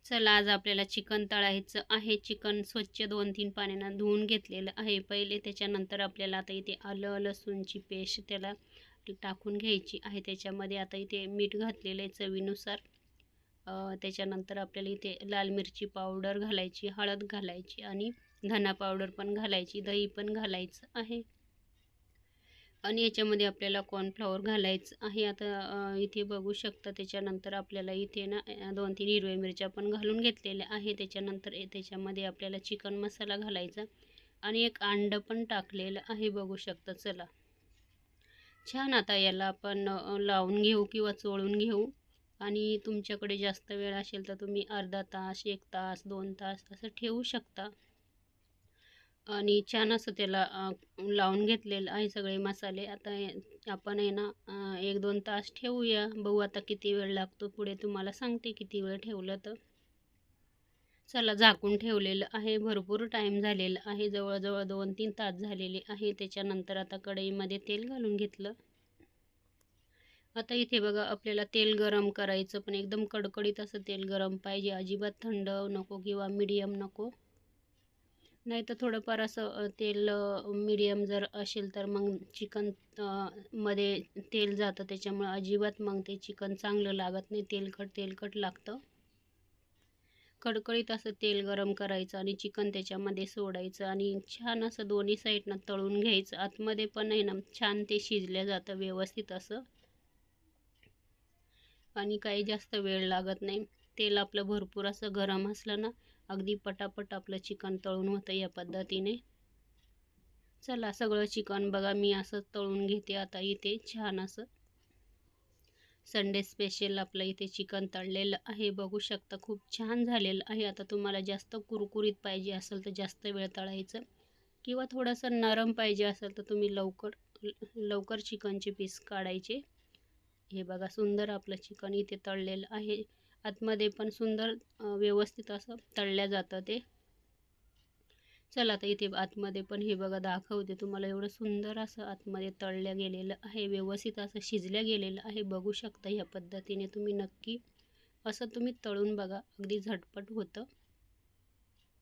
चला आज आपल्याला चिकन तळायचं आहे. चिकन स्वच्छ 2-3 पाण्यानं धुवून घेतलेलं आहे पहिले. त्याच्यानंतर आपल्याला आता इथे आलं लसूणची पेस्ट त्याला टाकून घ्यायची आहे. त्याच्यामध्ये आता इथे मीठ घातलेलं आहे चवीनुसार. त्याच्यानंतर आपल्याला इथे लाल मिरची पावडर घालायची, हळद घालायची आणि धना पावडर पण घालायची, दही पण घालायचं आहे. आणि याच्यामध्ये आपल्याला कॉर्नफ्लॉवर घालायचं आहे. आता इथे बघू शकता. त्याच्यानंतर आपल्याला इथे ना 2-3 हिरव्या मिरच्या पण घालून घेतलेल्या आहे. त्याच्यानंतर त्याच्यामध्ये आपल्याला चिकन मसाला घालायचा आणि एक अंडं पण टाकलेलं आहे बघू शकता. चला छान आता याला आपण लावून घेऊ किंवा चोळून घेऊ. आणि तुमच्याकडे जास्त वेळ असेल तर तुम्ही अर्धा तास, 1 तास, 2 तास असं ठेवू शकता. आणि छान असं त्याला लावून घेतलेलं आहे सगळे मसाले. आता आपण आहे ना 1-2 तास ठेवूया. बघू आता किती वेळ लागतो, पुढे तुम्हाला सांगते किती वेळ ठेवलं तर. चला झाकून ठेवलेलं आहे. भरपूर टाईम झालेला आहे, जवळजवळ 2-3 तास झालेले आहे. त्याच्यानंतर आता कढईमध्ये तेल घालून घेतलं. आता इथे बघा आपल्याला तेल गरम करायचं, पण एकदम कडकडीत असं तेल गरम पाहिजे. अजिबात थंड नको किंवा मीडियम नको. नाही तर थोडंफार असं तेल मीडियम जर असेल तर मग चिकन मध्ये तेल जातं, त्याच्यामुळे अजिबात मग ते चिकन चांगलं लागत नाही, तेलकट लागतं. कडकडीत असं तेल गरम करायचं आणि चिकन त्याच्यामध्ये सोडायचं आणि छान असं दोन्ही साईडनं तळून घ्यायचं. आतमध्ये पण आहे ना छान ते शिजलं जातं व्यवस्थित असं. आणि काही जास्त वेळ लागत नाही. तेल आपलं भरपूर असं गरम असलं ना, अगदी पटापट आपलं चिकन तळून होतं या पद्धतीने. चला सगळं चिकन बघा मी असं तळून घेते आता इथे छान असं. संडे स्पेशल आपलं इथे चिकन तळलेलं आहे बघू शकता. खूप छान झालेलं आहे. आता तुम्हाला जास्त कुरकुरीत पाहिजे असेल तर जास्त वेळ तळायचं किंवा थोडंसं नरम पाहिजे असेल तर तुम्ही लवकर चिकनचे पीस काढायचे. हे बघा सुंदर आपलं चिकन इथे तळलेलं आहे. आतमध्ये पण सुंदर व्यवस्थित असं तळल्या जातं ते. चला आता इथे आतमध्ये पण हे बघा दाखवते तुम्हाला. एवढं सुंदर असं आतमध्ये तळल्या गेलेलं आहे, व्यवस्थित असं शिजल्या गेलेलं आहे बघू शकता. ह्या पद्धतीने तुम्ही नक्की असं तुम्ही तळून बघा, अगदी झटपट होतं.